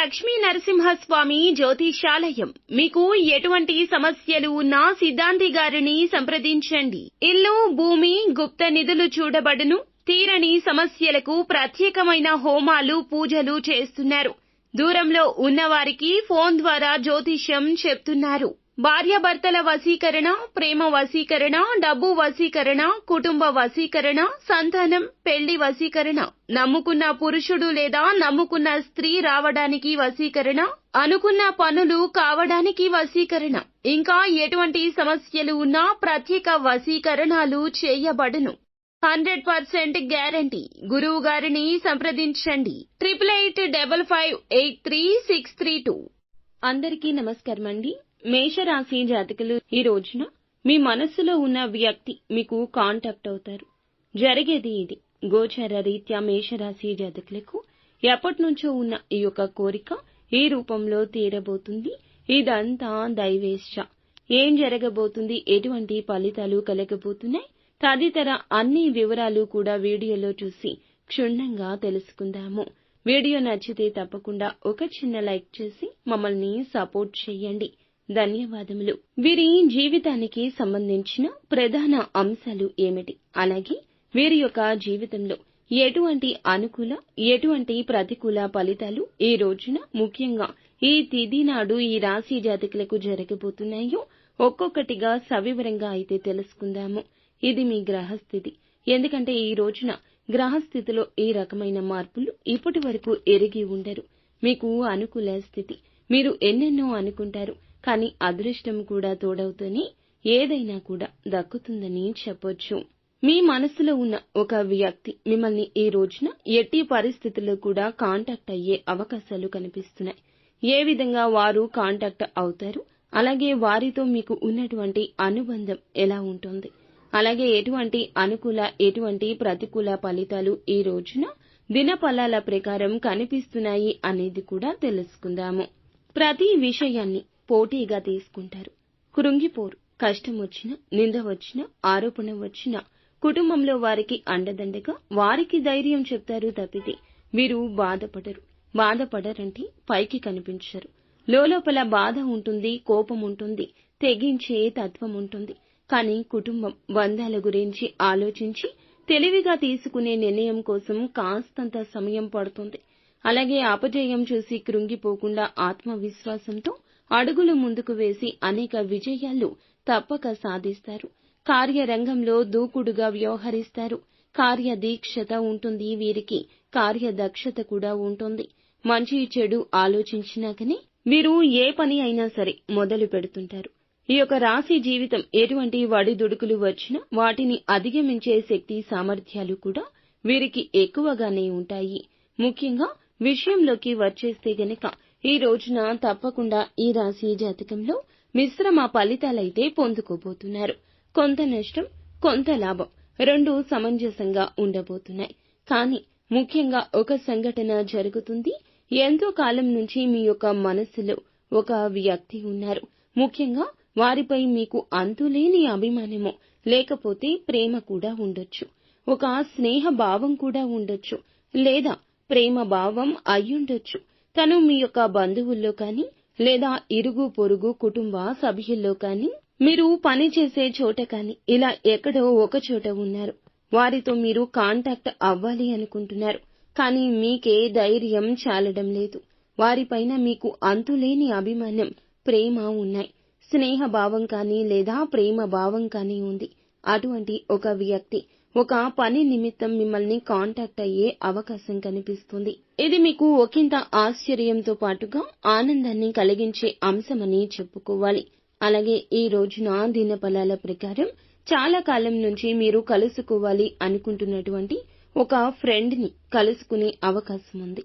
లక్ష్మీ నరసింహస్వామి జ్యోతిషాలయం. మీకు ఎటువంటి సమస్యలు ఉన్నా సిద్ధాంతి గారిని సంప్రదించండి. ఇల్లు, భూమి, గుప్త నిధులు చూడబడును. తీరని సమస్యలకు ప్రత్యేకమైన హోమాలు, పూజలు చేస్తున్నారు. దూరంలో ఉన్నవారికి ఫోన్ ద్వారా జ్యోతిష్యం చెప్తున్నారు. భార్యాభర్తల వశీకరణ, ప్రేమ వశీకరణ, డబ్బు వశీకరణ, కుటుంబ వశీకరణ, సంతానం, పెళ్లి వశీకరణ, నమ్ముకున్న పురుషుడు లేదా నమ్ముకున్న స్త్రీ రావడానికి వశీకరణ, అనుకున్న పనులు కావడానికి వశీకరణ, ఇంకా ఎటువంటి సమస్యలు ఉన్నా ప్రత్యేక వశీకరణాలు చేయబడును. 100% గ్యారంటీ. గురువు గారిని సంప్రదించండి. 8855533632. అందరికీ నమస్కారం అండి. మేషరాశి జాతకులు, ఈ రోజున మీ మనస్సులో ఉన్న వ్యక్తి మీకు కాంటాక్ట్ అవుతారు. జరిగేది ఇది. గోచార రీత్యా మేషరాశి జాతకులకు ఎప్పటినుంచో ఉన్న ఈ యొక్క కోరిక ఈ రూపంలో తీరబోతుంది. ఇదంతా దైవేచ్ఛ. ఏం జరగబోతుంది, ఎటువంటి ఫలితాలు కలగబోతున్నాయి తదితర అన్ని వివరాలు కూడా వీడియోలో చూసి క్షుణ్ణంగా తెలుసుకుందాము. వీడియో నచ్చితే తప్పకుండా ఒక చిన్న లైక్ చేసి మమ్మల్ని సపోర్ట్ చేయండి. ధన్యవాదములు. వీరి జీవితానికి సంబంధించిన ప్రధాన అంశాలు ఏమిటి, అలాగే వీరి యొక్క జీవితంలో ఎటువంటి అనుకూల, ఎటువంటి ప్రతికూల ఫలితాలు ఈ రోజున ముఖ్యంగా ఈ తిథి నాడు ఈ రాశి జాతకులకు జరగబోతున్నాయో ఒక్కొక్కటిగా సవివరంగా అయితే తెలుసుకుందాము. ఇది మీ గ్రహస్థితి. ఎందుకంటే ఈ రోజున గ్రహస్థితిలో ఈ రకమైన మార్పులు ఇప్పటి వరకు ఎరిగి ఉండరు. మీకు అనుకూల స్థితి. మీరు ఎన్నెన్నో అనుకుంటారు, కానీ అదృష్టం కూడా తోడవుతూనే ఏదైనా కూడా దక్కుతుందని చెప్పొచ్చు. మీ మనసులో ఉన్న ఒక వ్యక్తి మిమ్మల్ని ఈ రోజున ఎట్టి పరిస్థితుల్లో కూడా కాంటాక్ట్ అయ్యే అవకాశాలు కనిపిస్తున్నాయి. ఏ విధంగా వారు కాంటాక్ట్ అవుతారు, అలాగే వారితో మీకు ఉన్నటువంటి అనుబంధం ఎలా ఉంటుంది, అలాగే ఎటువంటి అనుకూల, ఎటువంటి ప్రతికూల ఫలితాలు ఈ రోజున దినఫలాల ప్రకారం కనిపిస్తున్నాయి అనేది కూడా తెలుసుకుందాము. ప్రతి విషయాన్ని పోటీగా తీసుకుంటారు. కృంగిపోరు. కష్టం వచ్చినా, నింద వచ్చినా, ఆరోపణ వచ్చినా కుటుంబంలో వారికి అండదండగా వారికి ధైర్యం చెప్తారు తప్పితే వీరు బాధపడరు. బాధపడరంటే పైకి కనిపించరు. లోపల బాధ ఉంటుంది, కోపం ఉంటుంది, తెగించే తత్వం ఉంటుంది. కానీ కుటుంబం, బంధాల గురించి ఆలోచించి తెలివిగా తీసుకునే నిర్ణయం కోసం కాస్తంత సమయం పడుతుంది. అలాగే అపజయం చూసి కృంగిపోకుండా ఆత్మవిశ్వాసంతో అడుగులు ముందుకు వేసి అనేక విజయాలు తప్పక సాధిస్తారు. కార్యరంగంలో దూకుడుగా వ్యవహరిస్తారు. కార్యదీక్షత ఉంటుంది వీరికి. కార్యదక్షత కూడా ఉంటుంది. మంచి చెడు ఆలోచించినాకనే వీరు ఏ పని అయినా సరే మొదలు పెడుతుంటారు. ఈ యొక్క రాశి జీవితం ఎటువంటి వడిదుడుకులు వచ్చినా వాటిని అధిగమించే శక్తి, సామర్థ్యాలు కూడా వీరికి ఎక్కువగానే ఉంటాయి. ముఖ్యంగా విషయంలోకి వచ్చేస్తే గనక ఈ రోజున తప్పకుండా ఈ రాశి జాతకంలో మిశ్రమ ఫలితాలైతే పొందుకోబోతున్నారు. కొంత నష్టం, కొంత లాభం రెండూ సమంజసంగా ఉండబోతున్నాయి. కానీ ముఖ్యంగా ఒక సంఘటన జరుగుతుంది. ఎంతో కాలం నుంచి మీ యొక్క మనస్సులో ఒక వ్యక్తి ఉన్నారు. ముఖ్యంగా వారిపై మీకు అంతులేని అభిమానమో లేకపోతే ప్రేమ కూడా ఉండొచ్చు. ఒక స్నేహ భావం కూడా ఉండొచ్చు, లేదా ప్రేమ భావం అయ్యుండొచ్చు. తను మీ యొక్క బంధువుల్లో కానీ, లేదా ఇరుగు పొరుగు కుటుంబ సభ్యుల్లో కానీ, మీరు పనిచేసే చోట కానీ ఇలా ఎక్కడో ఒక చోట ఉన్నారు. వారితో మీరు కాంటాక్ట్ అవ్వాలి అనుకుంటున్నారు. కానీ మీకే ధైర్యం చాలడం లేదు. వారిపైన మీకు అంతులేని అభిమానం, ప్రేమ ఉన్నాయి. స్నేహ భావం కానీ లేదా ప్రేమ భావం కానీ ఉంది. అటువంటి ఒక వ్యక్తి ఒక పని నిమిత్తం మిమ్మల్ని కాంటాక్ట్ అయ్యే అవకాశం కనిపిస్తుంది. ఇది మీకు ఒకంత ఆశ్చర్యంతో పాటుగా ఆనందాన్ని కలిగించే అంశమని చెప్పుకోవాలి. అలాగే ఈ రోజున దినఫలాల ప్రకారం చాలా కాలం నుంచి మీరు కలుసుకోవాలి అనుకుంటున్నటువంటి ఒక ఫ్రెండ్ ని కలుసుకునే అవకాశం ఉంది.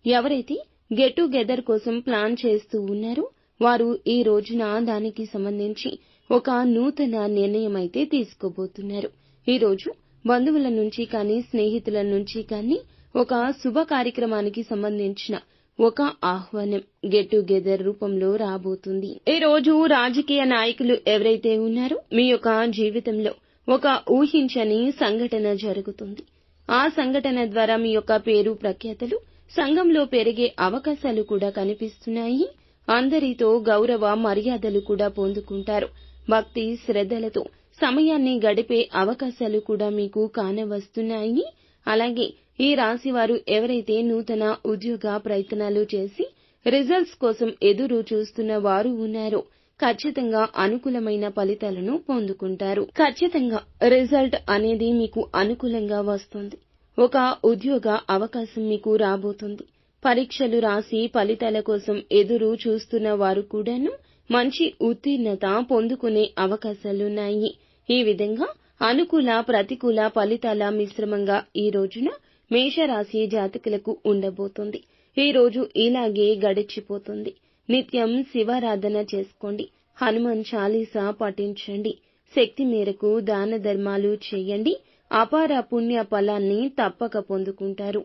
ఎవరైతే గెట్ టుగెదర్ కోసం ప్లాన్ చేస్తూ ఉన్నారో వారు ఈ రోజున దానికి సంబంధించి ఒక నూతన నిర్ణయం అయితే తీసుకోబోతున్నారు. ఈ రోజు బంధువుల నుంచి కానీ, స్నేహితుల నుంచి కానీ ఒక శుభ కార్యక్రమానికి సంబంధించిన ఒక ఆహ్వానం గెట్ టుగెదర్ రూపంలో రాబోతుంది. ఈ రోజు రాజకీయ నాయకులు ఎవరైతే ఉన్నారో మీ యొక్క జీవితంలో ఒక ఊహించని సంఘటన జరుగుతుంది. ఆ సంఘటన ద్వారా మీ యొక్క పేరు ప్రఖ్యాతలు సంఘంలో పెరిగే అవకాశాలు కూడా కనిపిస్తున్నాయి. అందరితో గౌరవ మర్యాదలు కూడా పొందుకుంటారు. భక్తి శ్రద్ధలతో సమయాన్ని గడిపే అవకాశాలు కూడా మీకు కానవస్తున్నాయి. అలాగే ఈ రాశివారు ఎవరైతే నూతన ఉద్యోగ ప్రయత్నాలు చేసి రిజల్ట్స్ కోసం ఎదురు చూస్తున్న వారు ఉన్నారో ఖచ్చితంగా అనుకూలమైన ఫలితాలను పొందుకుంటారు. ఖచ్చితంగా రిజల్ట్ అనేది మీకు అనుకూలంగా వస్తుంది. ఒక ఉద్యోగ అవకాశం మీకు రాబోతుంది. పరీక్షలు రాసి ఫలితాల కోసం ఎదురు చూస్తున్న వారు కూడాను మంచి ఉత్తీర్ణత పొందుకునే అవకాశాలున్నాయి. ఈ విధంగా అనుకూల ప్రతికూల ఫలితాల మిశ్రమంగా ఈ రోజున మేషరాశి జాతకులకు ఉండబోతుంది. ఈ రోజు ఇలాగే గడిచిపోతుంది. నిత్యం శివారాధన చేసుకోండి. హనుమాన్ చాలీసా పఠించండి. శక్తి మేరకు దాన ధర్మాలు చేయండి. అపార పుణ్య ఫలాన్ని తప్పక పొందుకుంటారు.